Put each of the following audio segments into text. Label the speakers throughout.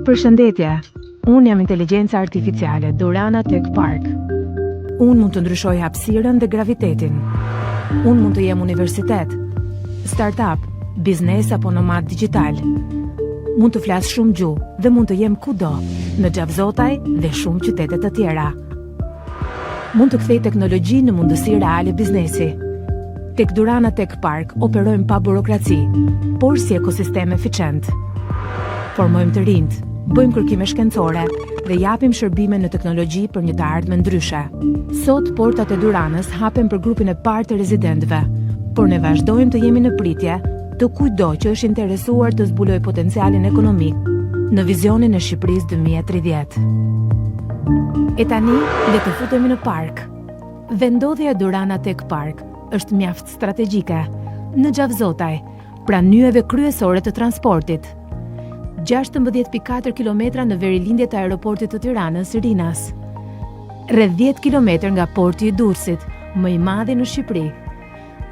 Speaker 1: Përshëndetje, unë jam inteligjenca artificiale, Durana Tech Park. Unë mund të ndryshoj hapësirën dhe gravitetin. Unë mund të jem universitet, startup, biznes apo nomad digital. Mund të flas shumë gjuhë dhe mund të jem kudo, në Xhavzotaj dhe shumë qytete të tjera. Mund të kthej teknologji në mundësi reale biznesi. Tek Durana Tech Park operojmë pa burokraci, por si ekosistem eficient. Formojmë të rinjt, bëjmë kërkime shkencore dhe japim shërbime në teknologji për një të ardhme ndryshe. Sot portat e Duranës hapen për grupin e parë të rezidentëve, por ne vazhdojmë të jemi në pritje të kujdo që është interesuar të zbulojë potencialin ekonomik në vizionin e Shqipërisë 2030. E tani, le të futemi në park. Vendodhja e Durana Tech Park është mjaft strategjike në Xhavzotaj, pranë nyjeve kryesore të transportit. 16.4 km në verilindje të aeroportit të Tiranës, Rinas. Rreth 10 km nga porti i Durrësit, më i madhi në Shqipëri.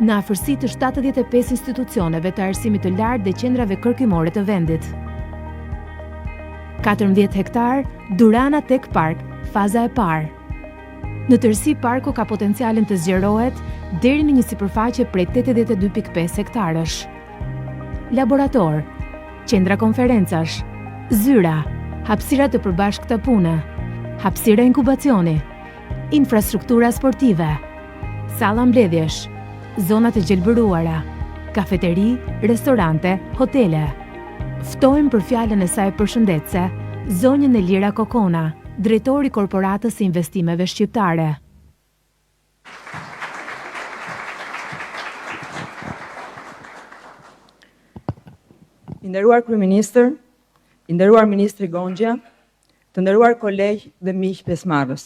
Speaker 1: Në afërsi të 75 institucioneve të arsimit të lartë dhe qendrave kërkimore të vendit. 14 hektar, Durana Tech Park, faza e parë. Në tërësi parku ka potencialin të zgjerohet deri në një sipërfaqe prej 82.5 hektarësh. Laborator, qendra konferencash, zyra, hapësira të përbashkëta pune, hapësira inkubacioni, infrastruktura sportive, salla mbledhjesh, zonat e gjelbëruara, kafeteri, restorante, hotele. Ftojmë për fjalën e saj përshëndetëse zonjën Elira Kokona, drejtori korporatës së investimeve shqiptare.
Speaker 2: I nderuar kryeministër, i nderuar ministri Gonxha, të nderuar kolegj dhe miq pjesëmarrës.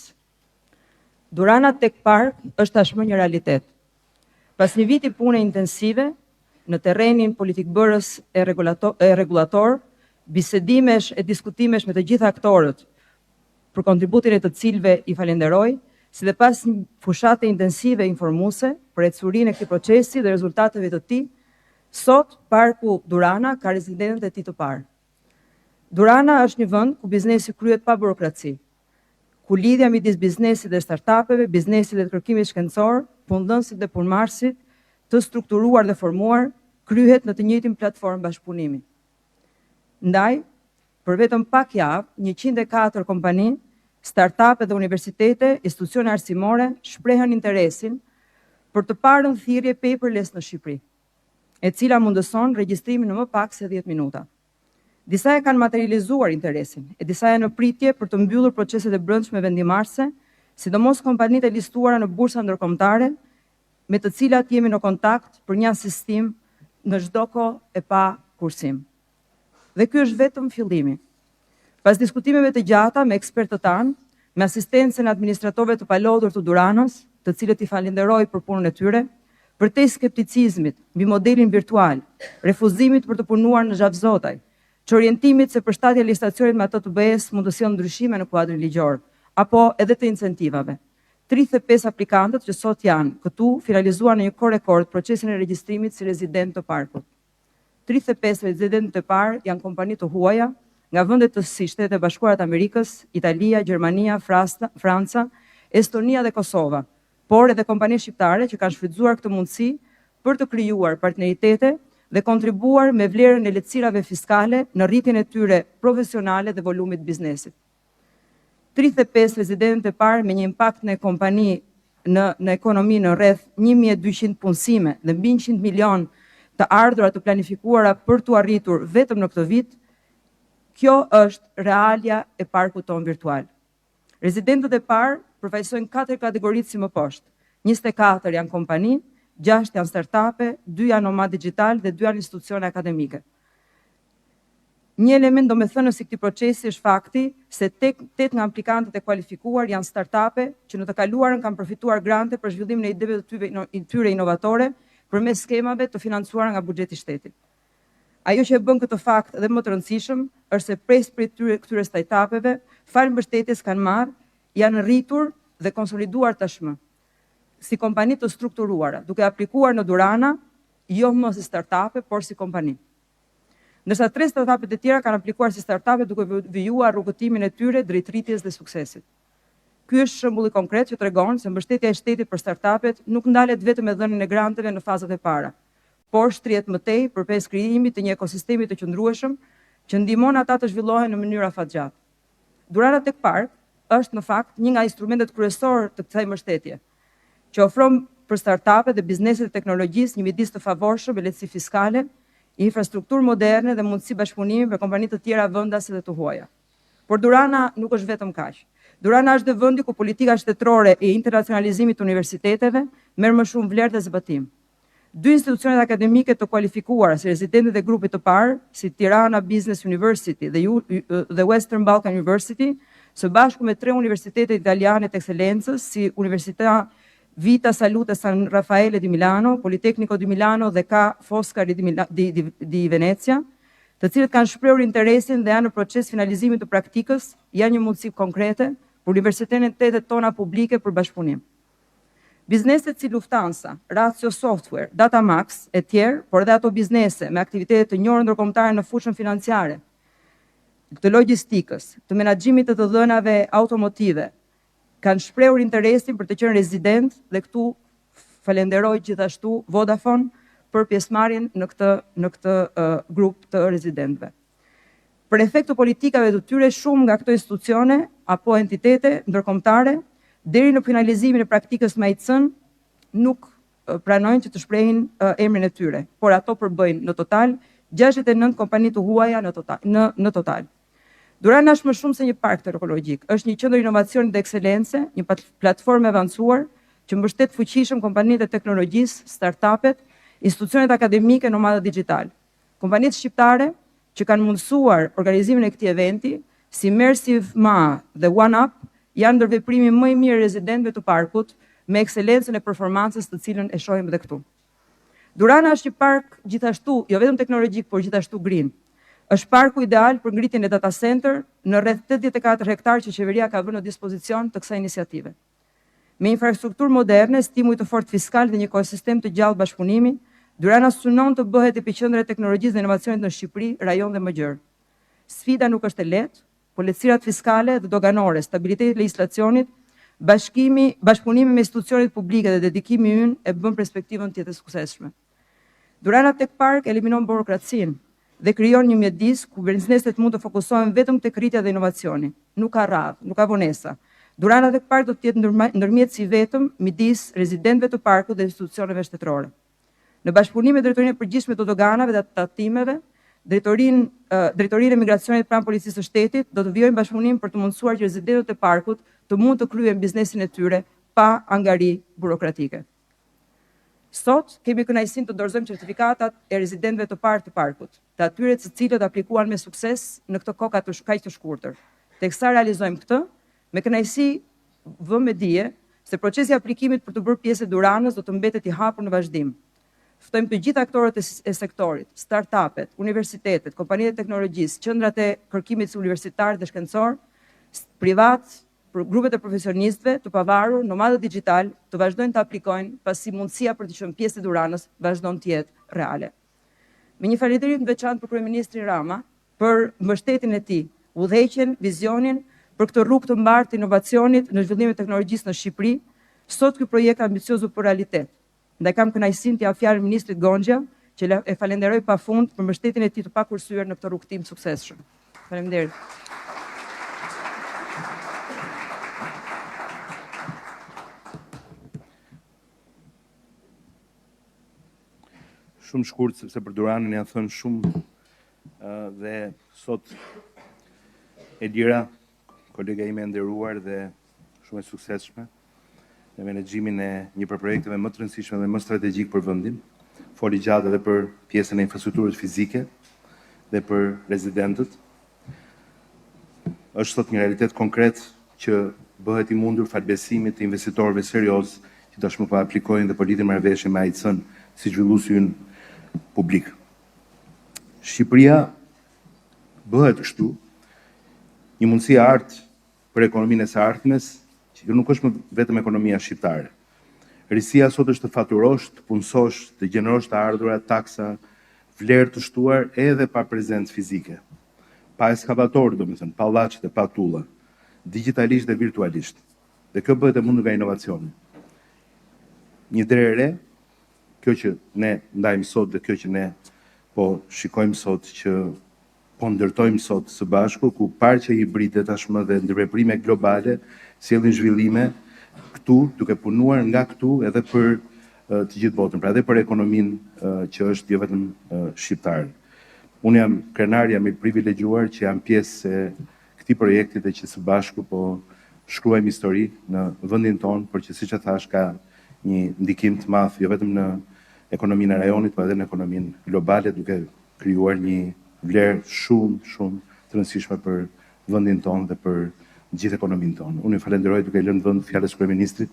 Speaker 2: Durana Tech Park është tashmë një realitet. Pas një viti pune intensive në terrenin politikbërës e rregullator, bisedimesh e diskutimesh me të gjitha aktorët, për kontributin e të cilëve i falenderoj, si dhe pas një fushate intensive informuese për ecurinë e këtij procesi dhe rezultateve të tij, sot parku Durana ka rezidentët e tij të parë. Durana është një vend ku biznesi kryhet pa burokraci, ku lidhja midis biznesit dhe startupeve, biznesit dhe kërkimit shkencor, punëdhënësit dhe punëmarrësit, të strukturuar dhe formuar, kryhet në të njëjtin platformë bashkëpunimi. Ndaj, për vetëm pak javë, 104 kompani, startupe dhe universitete, institucione arsimore shprehën interesin për të parën thirrje paperless në Shqipëri, e cila mundëson regjistrimin në më pak se 10 minuta. Disa e kanë materializuar interesin, e disa janë në pritje për të mbyllur proceset e brendshme vendimarrëse, sidomos kompanitë e listuara në bursa ndërkombëtare, me të cilat jemi në kontakt për një asistim në çdo kohë e pa kursim. Dhe ky është vetëm fillimi. Pas diskutimeve të gjata me ekspertët tanë, me asistencën e administratorëve të palodhur të Duranës, të cilët i falenderoj për punën e tyre, përtej skepticizmit mbi modelin virtual, refuzimit për të punuar në Xhavzotaj, që orientimit se përshtatja e licitacionit me atë të BE-s mund të sjellë ndryshime në kuadrin ligjor, apo edhe të incentivave. 35 aplikantët që sot janë këtu finalizuar në një kohë rekord procesin e regjistrimit si rezident të parkut. 35 rezidentët e parë janë kompani të huaja nga vendet si Shtetet e Bashkuara të Amerikës, Italia, Gjermania, Franca, Estonia dhe Kosova, por edhe kompani shqiptare që kanë shfrytzuar këtë mundësi për të krijuar partneritete dhe kontribuar me vlerën e lehtësirave fiskale në rritjen e tyre profesionale dhe volumit biznesit. 35 rezidentët e parë me një impakt në kompani në ekonomi në rreth 1200 punësime dhe mbi 100 milion të ardhura të planifikuara për të arritur vetëm në këtë vit, kjo është realia e parkut tonë virtual. Rezidentët e parë përfaqësojnë 4 kategoritë si më poshtë. 24 janë kompani, 6 janë startupe, 2 janë nomad digital dhe 2 janë institucione akademike. Një element domethënës i këtij procesi është fakti se 8 nga aplikantët e kualifikuar janë startupe që në të kaluarën kanë përfituar grante për zhvillimin e ideve të tyre inovatore përmes skemave të financuara nga buxheti i shtetit. Ajo që e bën këtë fakt edhe më të rëndësishëm është se prej këtyre startupeve, falë mbështetjes kanë marrë, janë rritur dhe konsoliduar tashmë si kompani të strukturuara, duke aplikuar në Durana, jo më si startupe, por si kompani. ndërsa 3 startupet e tjera kanë aplikuar si startupet duke vijuar rrugëtimin e tyre drejt rritjes dhe suksesit. Ky është shembulli konkret që tregon se mbështetja e shtetit për startupet nuk ndalet vetëm me dhënien e granteve në fazat e para, por shtrihet më tej përmes krijimit të një ekosistemi të qëndrueshëm që ndihmon ata të zhvillohen në mënyrë afatgjatë. Durana Tech Park është në fakt një nga instrumentet kryesor të kësaj mbështetje, që ofron për startupet dhe bizneset e teknologjisë një midis të favorshëm me lehtësi fiskale, infrastrukturë moderne dhe mundësi bashkëpunimi për kompani të tjera vendase dhe të huaja. Por Durana nuk është vetëm kaq. Durana është dhe vendi ku politika shtetërore e internacionalizimit të universiteteve merr më shumë vlerë dhe zbatim. 2 institucionet akademike të kualifikuara si rezidentët e grupit të parë, si Tirana Business University dhe Western Balkan University, së bashku me 3 universitetet italiane të ekselencës, si Università Vita Salute San Raffaele di Milano, Politecnico di Milano dhe Ca' Foscari di Venezia, të cilët kanë shprehur interesin dhe janë në proces finalizimit të praktikës, janë një mundësi konkrete për universitetet tona publike për bashkëpunim. Bizneset si Lufthansa, Ratio Software, Datamax e tjerë, por edhe ato biznese me aktivitete të njohura ndërkombëtare në fushën financiare, të logjistikës, të menaxhimit të dhënave automotive, kanë shprehur interesin për të qenë rezident dhe këtu falenderoj gjithashtu Vodafone për pjesëmarrjen në këtë grup të rezidentëve. Për efekt të politikave të tyre, shumë nga këto institucione apo entitete ndërkombëtare deri në finalizimin e praktikës me AICN nuk pranojnë që të shprehin emrin e tyre, por ato përbëjnë në total 69 kompani të huaja në total. Durana është më shumë se një park teknologjik, është një qendër inovacioni dhe ekselence, një platformë e avancuar që mbështet fuqishëm kompanitë e teknologjisë, startupet, institucionet akademike në madhe digital. Kompanitë shqiptare që kanë mundësuar organizimin e këtij eventi, si Mersive Ma dhe OneUp, janë ndërveprimi më i mirë i rezidentëve të parkut me ekselencën e performancës të cilën e shohim edhe këtu. Durana është një park gjithashtu, jo vetëm teknologjik, por gjithashtu green. Është parku ideal për ngritjen e data center në rreth 84 hektar që qeveria ka vënë në dispozicion të kësaj iniciative. Me infrastrukturë moderne, stimuj të fortë fiskal dhe një ekosistem të gjallë bashkëpunimi, Durana synon të bëhet epiqendër e teknologjisë dhe inovacionit në Shqipëri, rajon dhe më gjerë. Sfida nuk është e lehtë, por lehtësirat fiskale dhe doganore, stabiliteti i legjislacionit, bashkëpunimi me institucionet publike dhe dedikimi ynë e bën perspektivën të jetë suksesshme. Durana Tech Park eliminon burokracinë dhe krijon një mjedis ku bizneset mund të fokusohen vetëm tek rritja dhe inovacioni. Nuk ka radhë, nuk ka vonesa. Durana Tech Park do të jetë ndërmjetësi vetëm midis rezidentëve të parkut dhe institucioneve shtetërore. Në bashkëpunim me Drejtorinë e Përgjithshme të Doganave dhe Tatimeve, Drejtorinë e Migracionit pranë Policisë së Shtetit do të vijojnë bashkëpunim për të mundësuar që rezidentët e parkut të mund të kryejnë biznesin e tyre pa angari burokratike. Sot kemi kënaqësinë të dorëzojmë certifikatat e rezidentëve të parë të parkut, të atyre të cilët aplikuan me sukses në këtë kohë kaq të shkurtër. Teksa realizojmë këtë, me kënaqësi vëmë me dije se procesi i aplikimit për të bërë pjesë e Duranës do të mbetet i hapur në vazhdim. Ftojmë të gjithë aktorët e sektorit, startupet, universitetet, kompanitë e teknologjisë, qendrat e kërkimit universitar dhe shkencor, privat, për grupet e profesionistëve të pavarur në madhe digital të vazhdojnë të aplikojnë pasi mundësia për të qenë pjesë e Duranës vazhdon të jetë reale. Me një falënderim të veçantë për kryeministrin Rama për mbështetjen e tij, udhëheqjen, vizionin për këtë rrugë të mbarë të inovacionit në zhvillimin e teknologjisë në Shqipëri, sot ky projekt ambicioz u bë realitet. Ndaj kam kënaqësinë t'ia fjalë ministrit Gonxha, që e falenderoj pafund për mbështetjen e tij të pakurrësyer në këtë rrugëtim suksesshëm. Faleminderit.
Speaker 3: Shumë shkurt, sepse për Duranën janë thënë shumë dhe sot Elira, kolega ime e nderuar dhe shumë e suksesshme në menaxhimin e një për projekteve më të rëndësishme dhe më strategjik për vendin. Foli gjatë edhe për pjesën e infrastrukturës fizike dhe për rezidentët. Është sot një realitet konkret që bëhet i mundur falbesimit të investitorëve serioz që tashmë po aplikojnë dhe po lidhin marrëveshje me AICN si zhvilluesi ynë publik. Shqipëria bëhet kështu një mundësi e artë për ekonominë e së ardhmes, që nuk është vetëm ekonomia shqiptare. Risia sot është të faturosh, të punësosh, të gjenerosh të ardhurat, taksa, vlerë të shtuar edhe pa prezencë fizike, pa eskavator, domethënë, pa llaçe dhe pa tulla, digitalisht dhe virtualisht. Dhe kjo bëhet e mundur nga inovacioni. Një derë e re, kjo që ne ndajmë sot dhe kjo që ne po shikojmë sot, që po ndërtojmë sot së bashku, ku parqe hibride tashmë dhe ndërveprime globale sjellin zhvillime këtu, duke punuar nga këtu edhe për të gjithë botën, pra edhe për ekonominë që është jo vetëm shqiptare. Unë jam krenar, jam i privilegjuar që jam pjesë e këtij projekti dhe që së bashku po shkruajmë histori në vendin tonë, por që siç e thash ka një ndikim të madh jo vetëm në ekonominë e rajonit, por edhe në ekonominë globale, duke krijuar një vlerë shumë të rëndësishme për vendin tonë dhe për gjithë ekonominë tonë. Unë ju falenderoj duke lënë vend fjalës kryeministrit.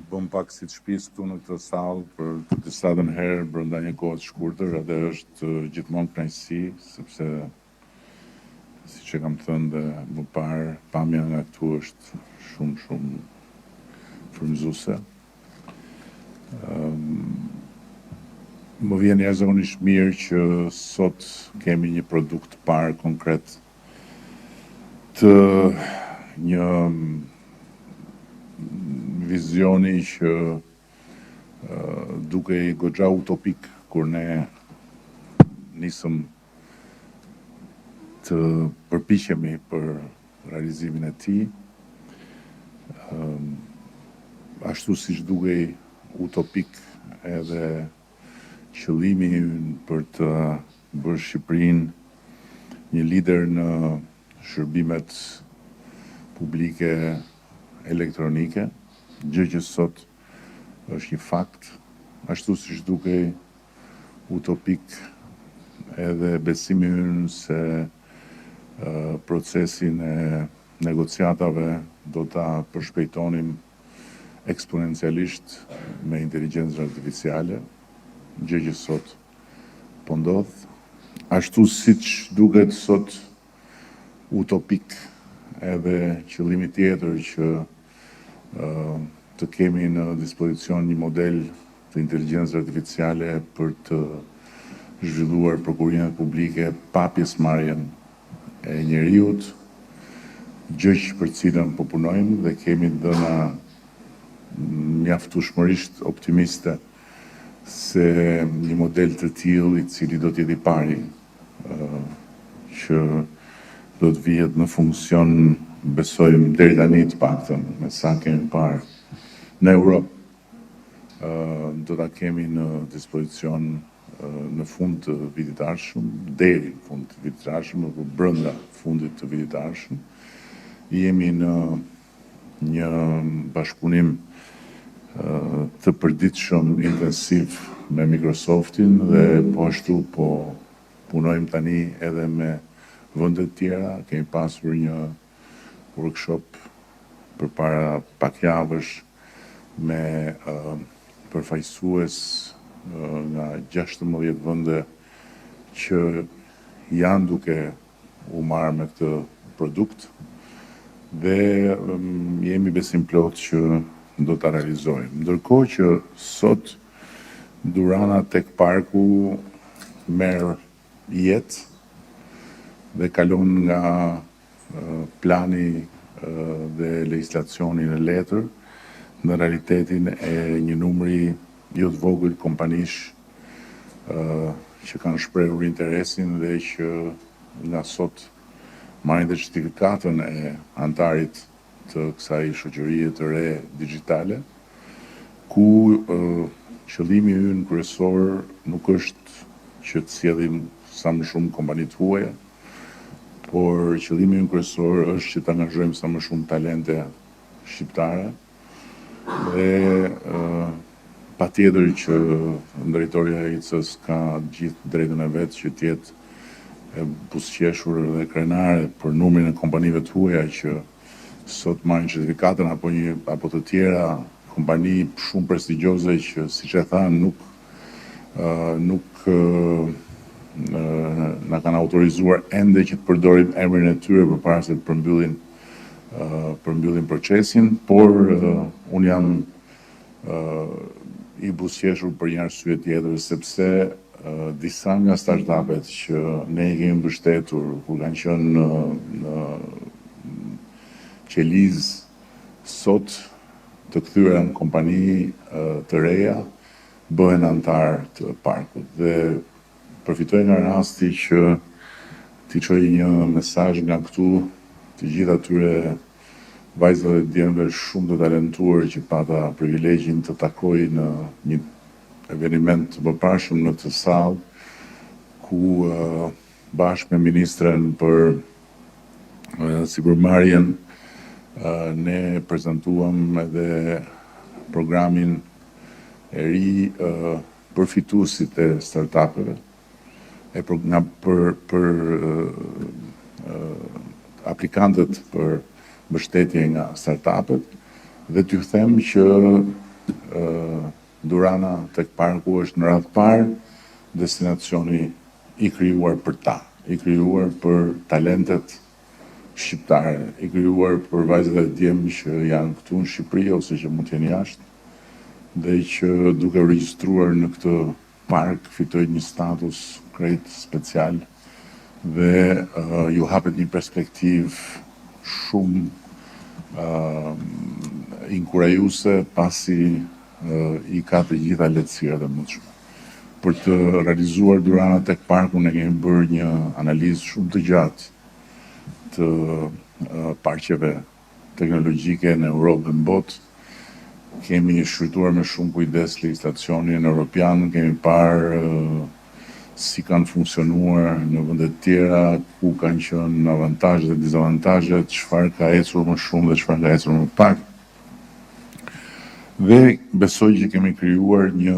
Speaker 4: Bëm pak si të shtëpisë këtu në këtë sallë për të disa herë brenda një kohe të shkurtër, edhe është gjithmonë kënaqësi, sepse siç e kam thënë dhe më parë, pamja nga këtu është shumë frymëzuese. Më vjen jashtëzakonisht mirë që sot kemi një produkt të parë konkret të një vizioni që duke i goxha utopik kur ne nisëm të përpiqemi për realizimin e tij, ashtu siç dukej utopik edhe qëllimi ynë për të bërë Shqipërinë një lider në shërbimet publike elektronike, gjë që sot është një fakt, ashtu siç dukej utopik edhe besimi ynë se procesin e negociatave do ta përshpejtonim eksponencialisht me inteligjencën artificiale, gjë që sot po ndodh, ashtu siç duket sot utopik edhe qëllimi tjetër që të kemi në dispozicion një model të inteligjencës artificiale për të zhvilluar prokurimet publike pa pjesëmarrjen e njeriut, gjë për cilën po punojmë dhe kemi dhëna mjaftueshmërisht optimiste se një model të tillë i cili do të jetë i pari që do të vihet në funksion, besojmë deri tani të paktën, me sa kemi parë në Europë, do ta kemi në dispozicion në fund të vitit të ardhshëm, deri në fund të vitit të ardhshëm, apo brenda fundit të vitit të ardhshëm. Jemi në një bashkëpunim të përditshëm intensiv me Microsoftin dhe po ashtu po punojmë tani edhe me vende të tjera. Kemi pasur një workshop përpara pak javësh me përfaqësues nga 16 vende që janë duke u marrë me këtë produkt dhe jemi besim plot që do ta realizojmë. Ndërkohë që sot Durana tek parku merr jetë dhe kalon nga plani dhe legjislacioni në letër në realitetin e një numri jo të vogël kompanish që kanë shprehur interesin dhe që nga sot marrin dhe certifikatën e antarit të kësaj shoqërie të re digjitale, ku qëllimi ynë kryesor nuk është që të sjellim sa më shumë kompani të huaja, por qëllimi ynë kryesor është që të angazhojmë sa më shumë talente shqiptare dhe patjetër që drejtoria e ICE-s ka gjithë drejtën e vet që të jetë e buzëqeshur dhe krenare për numrin e kompanive të huaja që sot marrin certifikatën apo të tjera kompani shumë prestigjioze që siç e thanë nuk na kanë autorizuar ende që të përdorim emrin e tyre përpara se të përmbyllin procesin, por unë jam i buzëqeshur për një arsye tjetër, sepse disa nga startupet që ne i kemi mbështetur kur kanë qenë në qeliz, sot të kthyer në kompani të reja, bëhen antar të parkut. Dhe përfitoj nga rasti që t'i çoj një mesazh nga këtu të gjithë atyre vajzave dhe djemve shumë të talentuar që pata privilegjin të takoj në një eveniment të përparshëm në të sallë, ku bashkë me ministren për sipërmarrjen ne prezantuam edhe programin e ri përfituesit e startupeve, për aplikantët për mbështetje nga startupet, dhe t'ju them që Durana tek parku është në radhë parë destinacioni i krijuar për ta, i krijuar për talentet shqiptare, i krijuar për vajzat e djem që janë këtu në Shqipëri ose që mund të jenë jashtë, dhe që duke regjistruar në këtë park fitojnë një status krejt special dhe ju hapet një perspektivë shumë inkurajuese, pasi i ka të gjitha lehtësirat e mundshme. Për të realizuar Durana tek parku ne kemi bërë një analizë shumë të gjatë të parqeve teknologjike në Europë dhe në botë. Kemi shfrytzuar me shumë kujdes legjislacionin evropian, kemi parë si kanë funksionuar në vende të tjera, ku kanë qenë avantazhet dhe dezavantazhet, çfarë ka ecur më shumë dhe çfarë ka ecur më pak. Dhe besoj që kemi krijuar një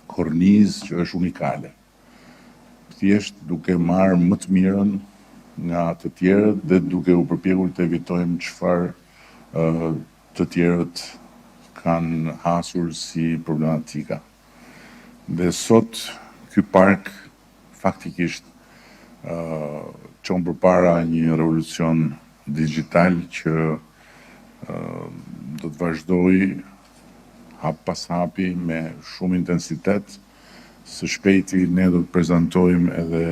Speaker 4: kornizë që është unikale. Thjesht duke marrë më të mirën nga të tjerët dhe duke u përpjekur të evitojmë çfarë të tjerët kanë hasur si problematika. Dhe sot ky park faktikisht çon përpara një revolucion digjital që do të vazhdoj hap pas hapi me shumë intensitet. Së shpejti ne do të prezantojmë edhe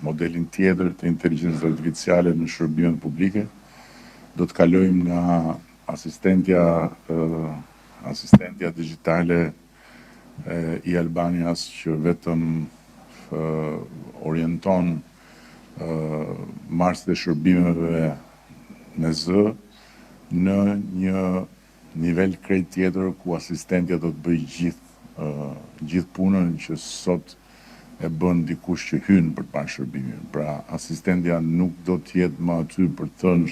Speaker 4: modelin tjetër të inteligjencës artificiale në shërbimet publike. Do të kalojmë nga asistentja digjitale i Albanias që vetëm orienton marrësit e shërbimeve me zë, në një nivel krejt tjetër ku asistentja do të bëjë gjithë punën që sot e bën dikush që hyn për të marrë shërbimin. Pra asistentja nuk do të jetë më aty për të thënë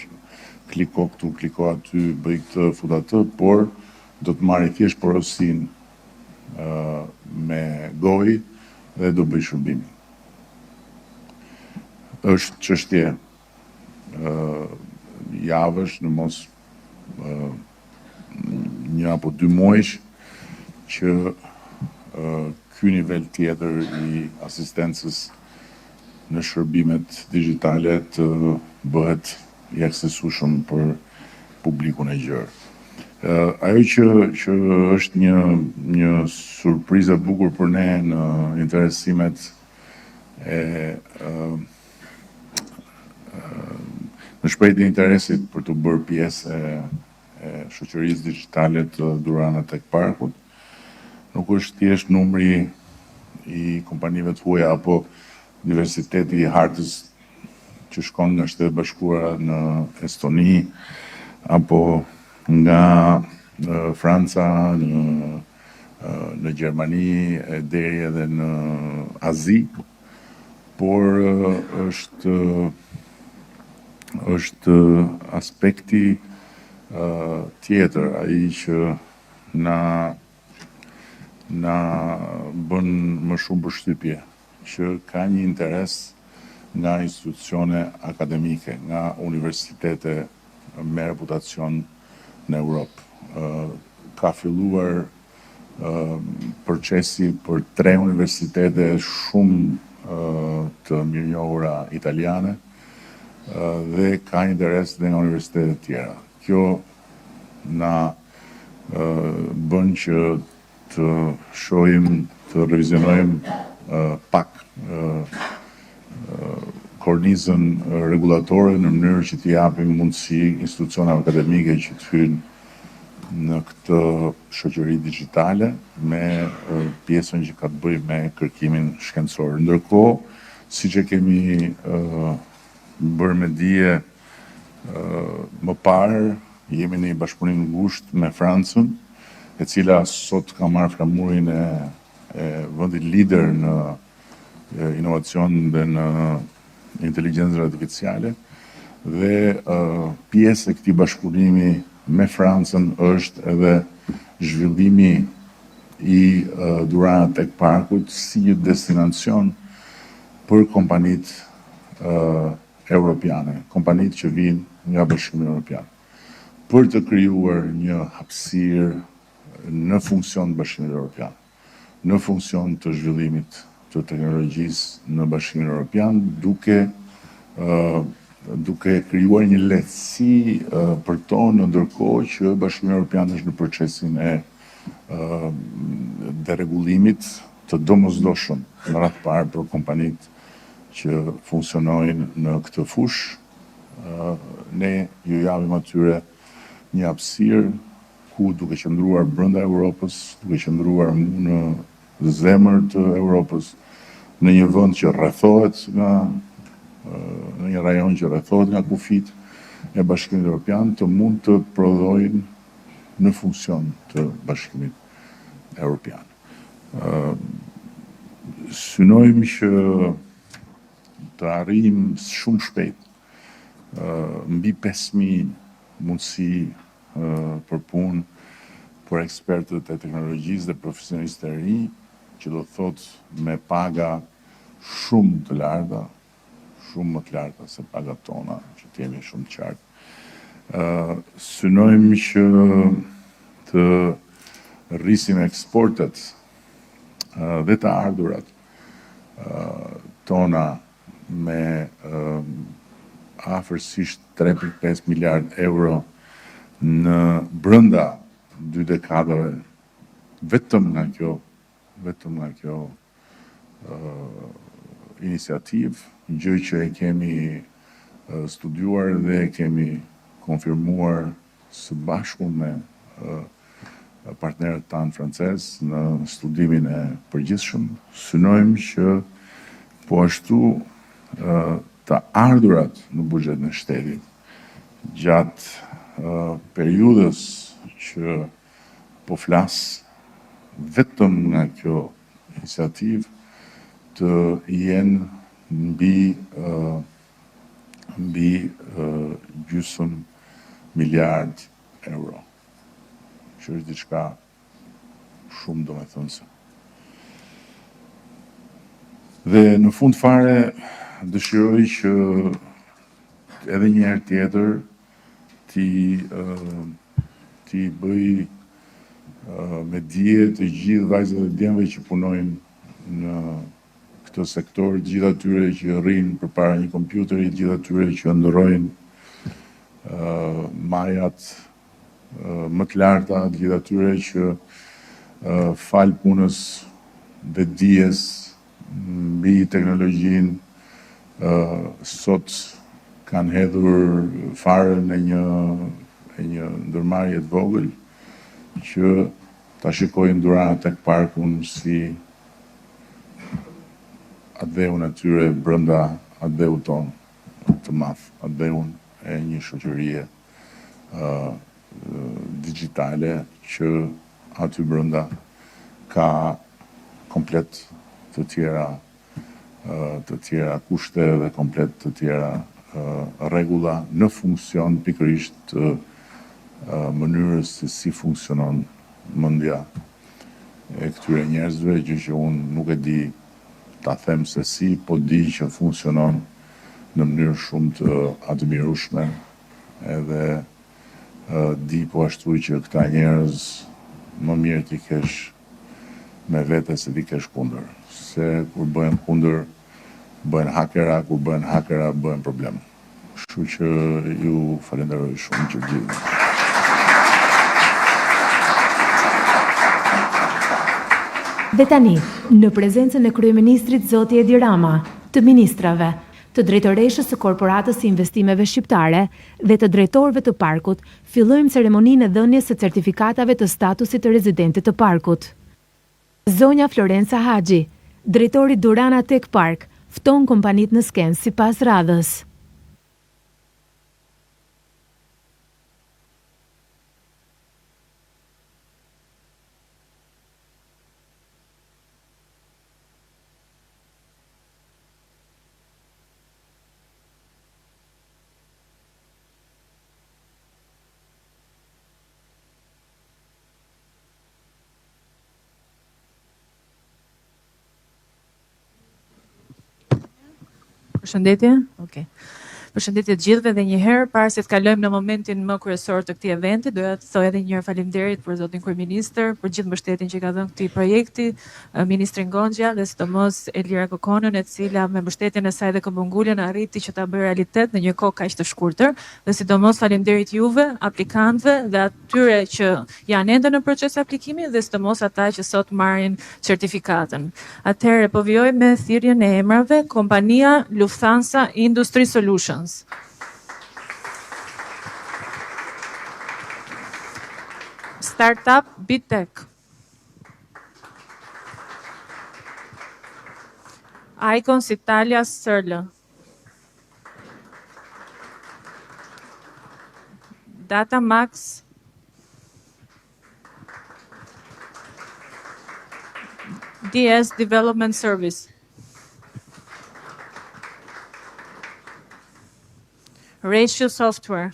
Speaker 4: kliko këtu, kliko aty, bëj këtë, fut atë, por do të marrë thjesht porosinë me gojë dhe do bëj shërbimin. Është çështje javësh, në mos 1 apo 2 muajsh që ky nivel tjetër i asistencës në shërbimet digjitale të bëhet i aksesueshëm për publikun e gjerë. Ajo që është një surprizë e bukur për ne në interesimet në shprehjen e interesit për të bërë pjesë e shoqërisë digjitale të Durana tek parkut, nuk është thjesht numri i kompanive të huaja apo diversiteti i hartës që shkon nga Shtetet Bashkuara në Estoni apo nga Franca në Gjermani deri edhe në Azi, por është aspekti tjetër, ai që na bën më shumë përshtypje, që ka një interes nga institucione akademike, nga universitete me reputacion në Europë. Ka filluar procesi për 3 universitete shumë të mirënjohura italiane dhe ka interes dhe nga universitetet tjera. Kjo na bën që të shohim, të revizionojmë pak kornizën regulatore në mënyrë që t'i japim mundësi institucionave akademike që të hyjnë në këtë shoqëri digjitale me pjesën që ka të bëjë me kërkimin shkencor. Ndërkohë, siç e kemi bërë me dije më parë, jemi në një bashkëpunim ngushtë me Francën, e cila sot ka marrë flamurin e vendit lider në inovacion dhe në inteligjencën artificiale, dhe pjesë e këtij bashkëpunimi me Francën është edhe zhvillimi i Durana Tech Parkut si një destinacion për kompanitë europiane, kompanitë që vinë nga Bashkimi Evropian, për të krijuar një hapësirë në funksion të Bashkimit Evropian, në funksion të zhvillimit të teknologjisë në Bashkimin Evropian, duke krijuar një lehtësi për to në ndërkohë që Bashkimi Evropian është në procesin e deregullimit të domosdoshëm në radhë të parë për kompanitë që funksionojnë në këtë fushë. Ne ju japim atyre një hapësirë ku duke qëndruar brenda Europës, duke qëndruar në zemër të Europës, në një vend që rrethohet në një rajon që rrethohet nga kufit e Bashkimit Evropian, të mund të prodhojnë në funksion të Bashkimit Evropian. Synojmë që të arrijmë shumë shpejt mbi 5.000 mundësi për punë për ekspertët e teknologjisë dhe profesionistët e rinj, që do thotë me paga shumë të larta, shumë më të larta se pagat tona, që t'jemi shumë të qartë. Synojmë që të rrisim eksportet dhe të ardhurat tona me afërsisht 3.5 miliard euro në brenda 2 dekadave vetëm nga kjo iniciativë, gjë që e kemi studiuar dhe e kemi konfirmuar së bashku me partnerët tanë francezë në studimin e përgjithshëm. Synojmë që po ashtu të ardhurat në buxhetin e shtetit gjatë periudhës që po flas vetëm nga kjo iniciativë të jenë mbi gjysmë miliard euro, që është diçka shumë domethënëse. Dhe në fund fare dëshiroj që edhe një herë tjetër ti bëj me dije të gjithë vajzat dhe djemve që punojnë në këtë sektor, të gjithë atyre që rrinë përpara një kompjuteri, të gjithë atyre që ndërrojnë majat më të larta, të gjithë atyre që fal punës dhe dijes mbi teknologjinë sot kanë hedhur farën e një ndërmarrje të vogël që ta shikojnë Durana Tech Parkun si atdheun atyre brenda atdheut tonë të madh, atdheun e një shoqërie digjitale që aty brenda ka komplet të tjera kushte dhe komplet të tjera rregulla në funksion pikërisht të mënyrës se si funksionon mendja e këtyre njerëzve, gjë që unë nuk e di ta them se si, po di që funksionon në mënyrë shumë të admirueshme, edhe di po ashtu që këta njerëz më mirë t'i kesh me vete se ti kesh kundër. Se kur bëhen kundër, bëhen hakera, kur bëhen hakera, bëhen problem. Kështu që ju falenderoj shumë që gjithë.
Speaker 1: Dhe tani, në prezencën e kryeministrit Zoti Edi Rama, të ministrave, të drejtoreshës së Korporatës së Investimeve Shqiptare dhe të drejtorëve të parkut, fillojmë ceremoninë e dhënies së certifikatave të statusit të rezidentit të parkut. Zonja Florenca Haxhi, drejtori Durana Tech Park, fton kompanitë në skenë sipas radhës.
Speaker 5: Përshëndetje. Okej. Përshëndetje të gjithëve dhe një herë, para se të kalojmë në momentin më kryesor të këtij eventi, doja të thoj edhe një herë faleminderit për zotin kryeministër, për gjithë mbështetjen që ka dhënë këtij projekti, ministrin Gonxha dhe sidomos Elira Kokonën, e cila me mbështetjen e saj dhe këmbënguljen arriti që ta bëjë realitet në një kohë kaq të shkurtër, dhe sidomos faleminderit juve, aplikantëve dhe atyre që janë ende në proces aplikimi dhe sidomos ata që sot marrin certifikatën. Atëherë po vijoj me thirrjen e emrave, kompania Lufthansa Industry Solutions. Startup Bitech. Icons Italia Sërlë. Datamax. DS Development Service. Ratio Software.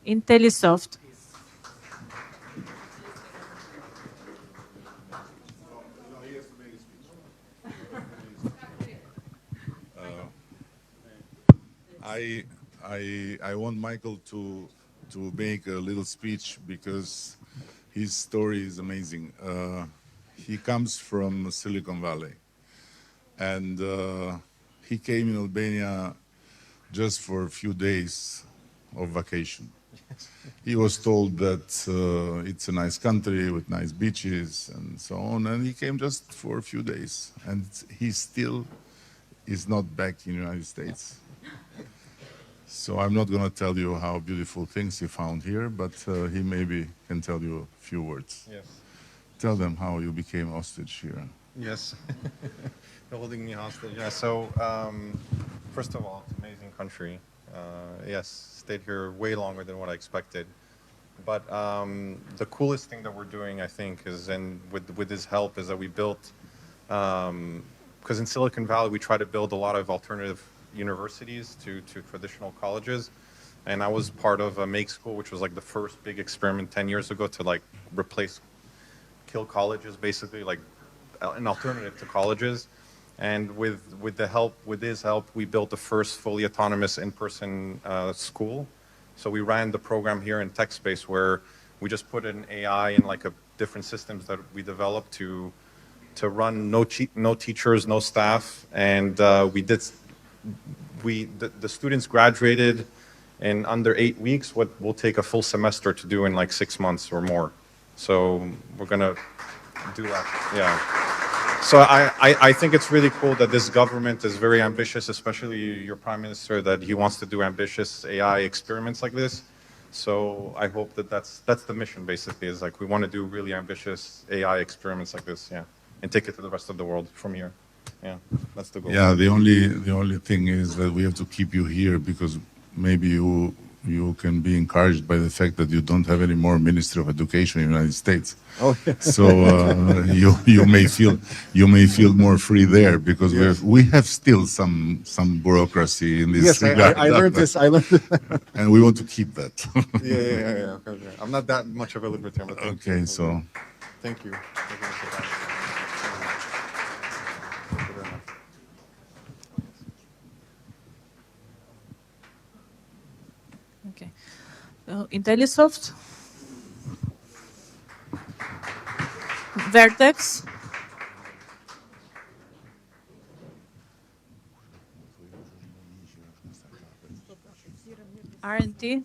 Speaker 5: Intellisoft.
Speaker 4: I want Michael to make a little speech because his story is amazing. He comes from Silicon Valley, and he came in Albania just for a few days of vacation. He was told that it's a nice country with nice beaches and so on, and he came just for a few days, and he still is not back in the United States. So I'm not going to tell you how beautiful things he found here, but he maybe can tell you a few words.
Speaker 6: Yes.
Speaker 4: Tell them how you became hostage here.
Speaker 6: Yes. Holding me hostage. Yeah. So, first of all, it's an amazing country. Yes, stayed here way longer than what I expected. But the coolest thing that we're doing, I think, is, and with his help, is that we built, because in Silicon Valley we try to build a lot of alternative universities to traditional colleges. And I was part of a Make School, which was like the first big experiment 10 years ago to like kill colleges, basically, like an alternative to colleges. And with his help, we built the first fully autonomous in-person school. So we ran the program here in TechSpace, where we just put in AI in like different systems that we developed to run no teachers, no staff, and the students graduated in under 8 weeks, what will take a full semester to do in like 6 months or more. So we're gonna do that, yeah. So I think it's really cool that this government is very ambitious, especially your Prime Minister, that he wants to do ambitious AI experiments like this. So I hope that's the mission, basically, is like we want to do really ambitious AI experiments like this, yeah, and take it to the rest of the world from here. Yeah, that's the goal.
Speaker 4: Yeah, the only thing is that we have to keep you here because maybe you can be encouraged by the fact that you don't have any more Ministry of Education in the United States.
Speaker 6: Oh, yeah.
Speaker 4: So you may feel more free there because
Speaker 6: Yes.
Speaker 4: we have still some bureaucracy in this
Speaker 6: Yes,
Speaker 4: regard.
Speaker 6: I learned this. I learned this.
Speaker 4: And we want to keep that.
Speaker 6: Yeah. Okay. I'm not that much of a libertarian. But
Speaker 4: Okay, so
Speaker 6: thank you. Thank you, Mr. Biden. Thank you very much.
Speaker 5: IntelliSoft, Vertex, R&T,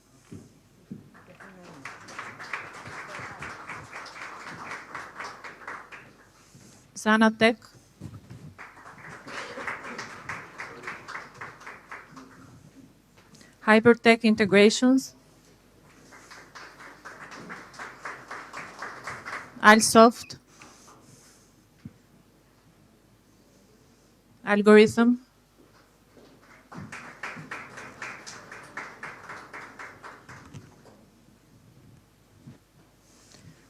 Speaker 5: Zanatech, Hypertech Integrations, Alsoft, Algorithm,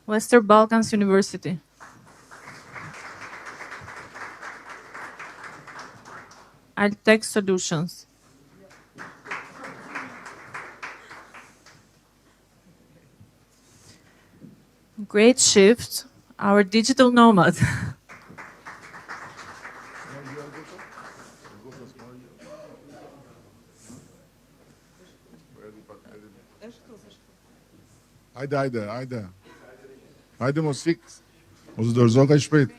Speaker 5: Western Balkans University, Altech Solutions, Great Shift, our digital nomad.
Speaker 4: Hajde. Hajde mos fik. Mos dorëzo kaq shpejt.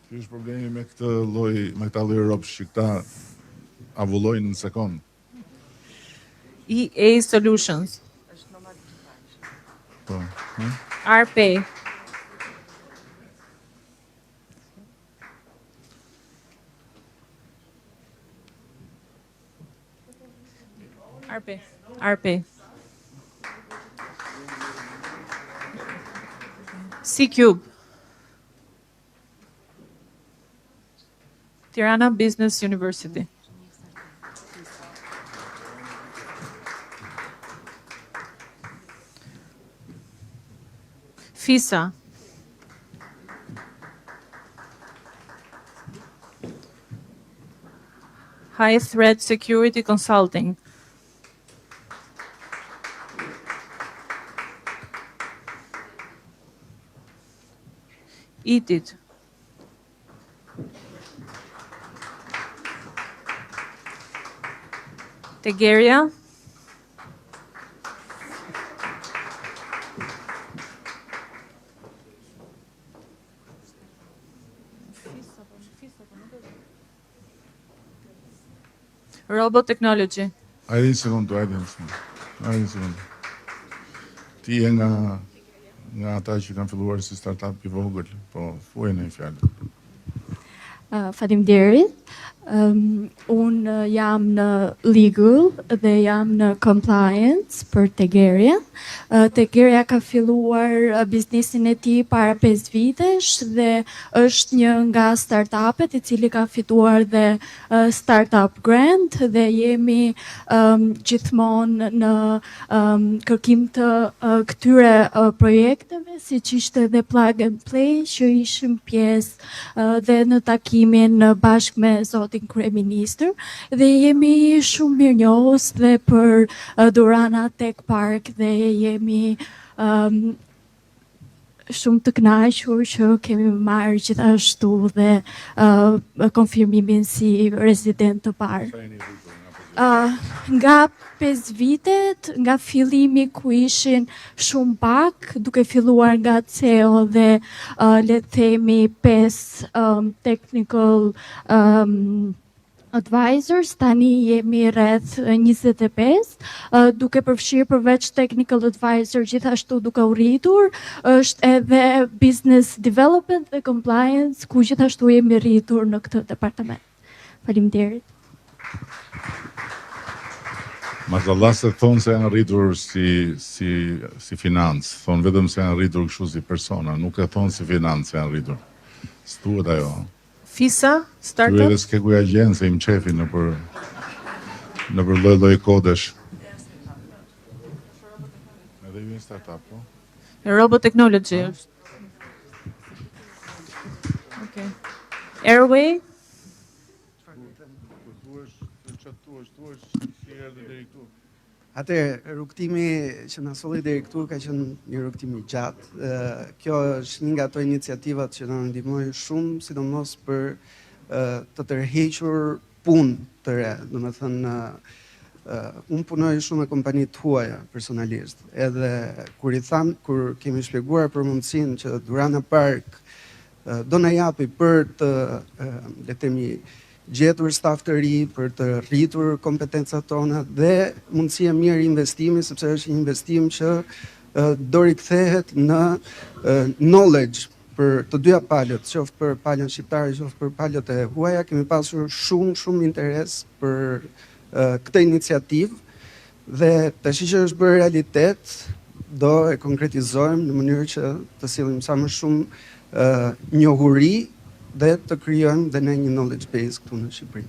Speaker 4: Ky është problemi me këtë këta lloj ropsh që këta avullojnë në sekond.
Speaker 5: EA Solutions,
Speaker 4: Po.
Speaker 5: RPay, RPay, C-Cube, Tirana Business University, FISA, High Threat Security Consulting, ETIT, Tegeria, Robot Technology,
Speaker 4: Hajde një sekundë. Ti je nga ata që kanë filluar si startup i vogël, po thuaj në një fjalë.
Speaker 7: Faleminderit. Unë jam në legal dhe jam në compliance për Tegeria. Tegeria ka filluar biznesin e tij para 5 vitesh dhe është një nga startupet i cili ka fituar dhe startup grant dhe jemi gjithmonë në kërkim të këtyre projekteve, siç ishte dhe Plug and Play që ishim pjesë dhe në takimin bashkë me zotin kryeministër dhe jemi shumë mirënjohës dhe për Durana Tech Park dhe jemi shumë të kënaqur që kemi marrë gjithashtu dhe konfirmimin si rezident të parë. Nga 5 vitet, nga fillimi ku ishin shumë pak, duke filluar nga CEO dhe le të themi 5 technical advisors, tani jemi rreth 25, duke përfshirë përveç technical advisor, gjithashtu duke u rritur, është edhe business development dhe compliance, ku gjithashtu jemi rritur në këtë departament. Faleminderit.
Speaker 4: Mazallah se thonë se janë rritur si financë, thonë vetëm se janë rritur kështu si persona, nuk e thonë si financë janë rritur. S'tuhet ajo.
Speaker 5: FISA,
Speaker 4: Ty
Speaker 5: startup,
Speaker 4: edhe s'ke ku ja gjenë se im qefi në për lloj kodesh. Edhe ju një startup, po?
Speaker 5: Robot Technology. Okay. Airway,
Speaker 8: Atëherë, rrugtimi që na solli deri këtu ka qenë një rrugtim i gjatë. Kjo është një nga ato iniciativat që na ndihmoi shumë, sidomos për të tërhequr punë të re. Domethënë, Unë punoj shumë me kompanitë huaja personalisht, edhe kur kemi shpjeguar për mundësinë që Durana Park do na japi për të, le të themi, gjetur staf të ri, për të rritur kompetencat tona dhe mundësia mirë investimi, sepse është një investim që do rikthehet në knowledge për të dyja palët, qoftë për palën shqiptare, qoftë për palët e huaja. Kemi pasur shumë interes për këtë iniciativë dhe tash që është bërë realitet, do e konkretizojmë në mënyrë që të sillim sa më shumë njohuri dhe të krijojmë dhe ne një knowledge base këtu në Shqipëri.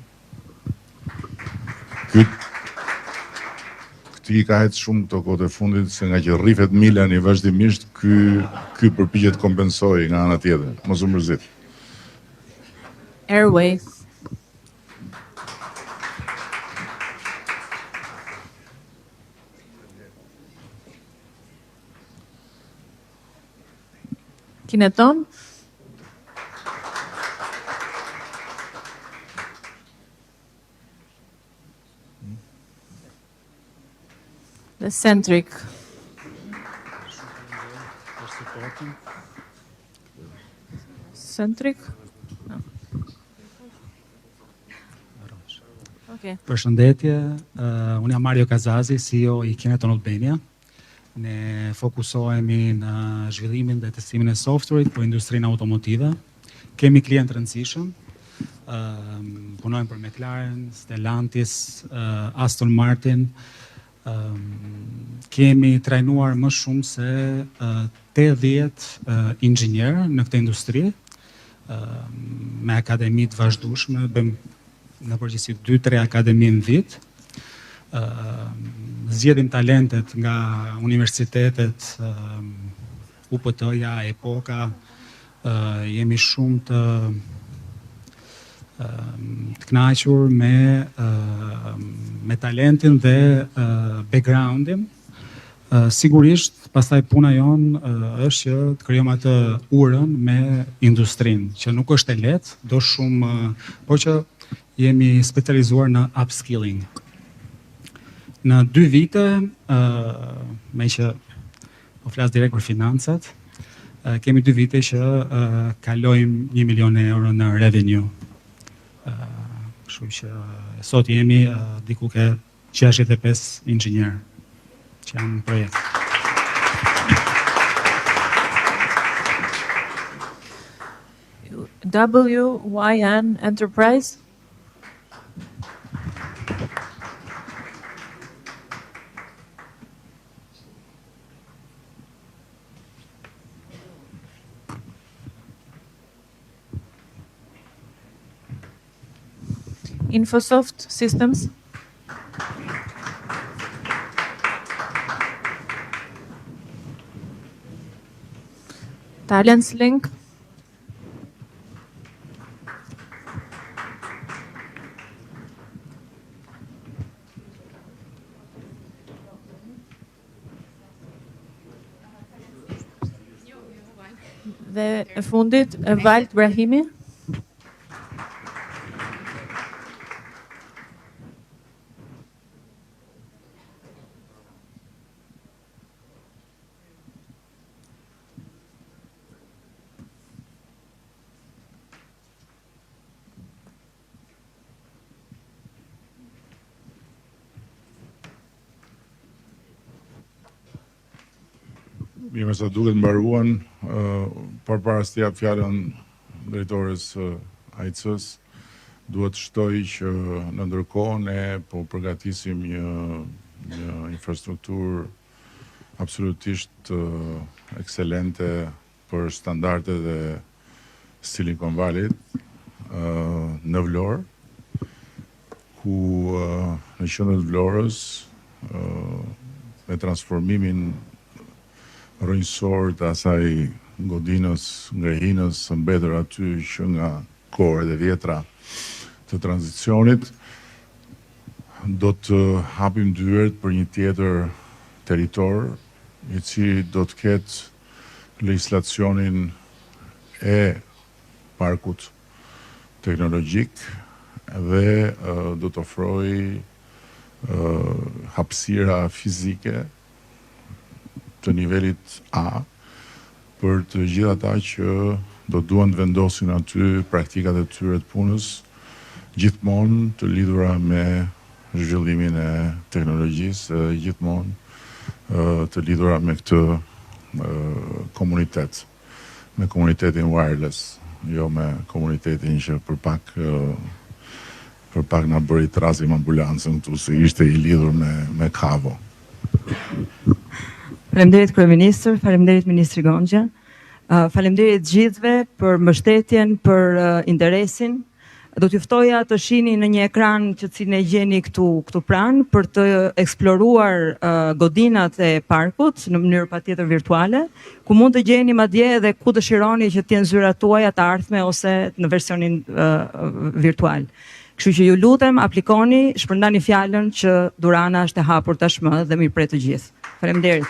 Speaker 4: Këti i ka hetë shumë këto kohët e fundit, se nga që rrifet Milani vazhdimisht, ky përpiqet kompensoj nga ana tjetër. Mos u mërzit.
Speaker 5: Airways. Kineton. The Centric. Centric? No. Okay.
Speaker 9: Përshëndetje, unë jam Mario Kazazi, CEO i Kineton Albania. Ne fokusohemi në zhvillimin dhe testimin e software-it për industrinë automotive. Kemi klient të rëndësishëm, punojmë për McLaren, Stellantis, Aston Martin. Kemi trajnuar më shumë se 80 inxhinier në këtë industri, me akademi të vazhdueshme, bëjmë në përgjithësi 2-3 akademi në vit. Zgjedhim talentet nga universitetet, UPT-ja, Epoka, jemi shumë të kënaqur me talentin dhe backgroundin. Sigurisht, pastaj puna jonë është që të krijojmë atë urën me industrinë, që nuk është e lehtë, do shumë, por që jemi specializuar në upskilling. Në 2 vite, me që po flas direkt për financat, kemi 2 vite që kalojmë 1 milion euro në revenue. Kështu që sot jemi diku ke 65 inxhinier që janë në projekt.
Speaker 5: WYN Enterprise. Infosoft Systems. Talents Link. Dhe e fundit, Valt Brahimi.
Speaker 4: Mirë, sa duket mbaruan, përpara se t'jap fjalën drejtores AIC-s, duhet shtoj që në ndërkohë ne po përgatisim një infrastrukturë absolutisht ekselente për standardet e Silicon Valley në Vlorë, ku në qendrën e Vlorës me transformimin rrënjësor të asaj godinës, ngrehinës së mbetur aty që nga kohët e vjetra të tranzicionit, do të hapim dyert për një tjetër territor, i cili do të ketë legjislacionin e parkut teknologjik dhe do të ofrojë hapësira fizike të nivelit A për të gjithë ata që do duan të vendosin aty praktikat e tyre të punës, gjithmonë të lidhura me zhvillimin e teknologjisë, gjithmonë të lidhura me këtë komunitet, me komunitetin wireless, jo me komunitetin që për pak na bëri trazim ambulancën këtu, se ishte I lidhur me kavo.
Speaker 2: Faleminderit Kryeministër, faleminderit Ministri Gonxha. Faleminderit gjithëve për mbështetjen, për interesin. Do t'ju ftoja të shihni në një ekran që cilin e gjeni këtu pranë për të eksploruar godinat e parkut në mënyrë patjetër virtuale, ku mund të gjeni madje edhe ku dëshironi që të jenë zyrat tuaja të ardhme ose në versionin virtual. Kështu që ju lutem, aplikoni, shpërndani fjalën që Durana është e hapur tashmë dhe mirëpret të gjithë. Faleminderit.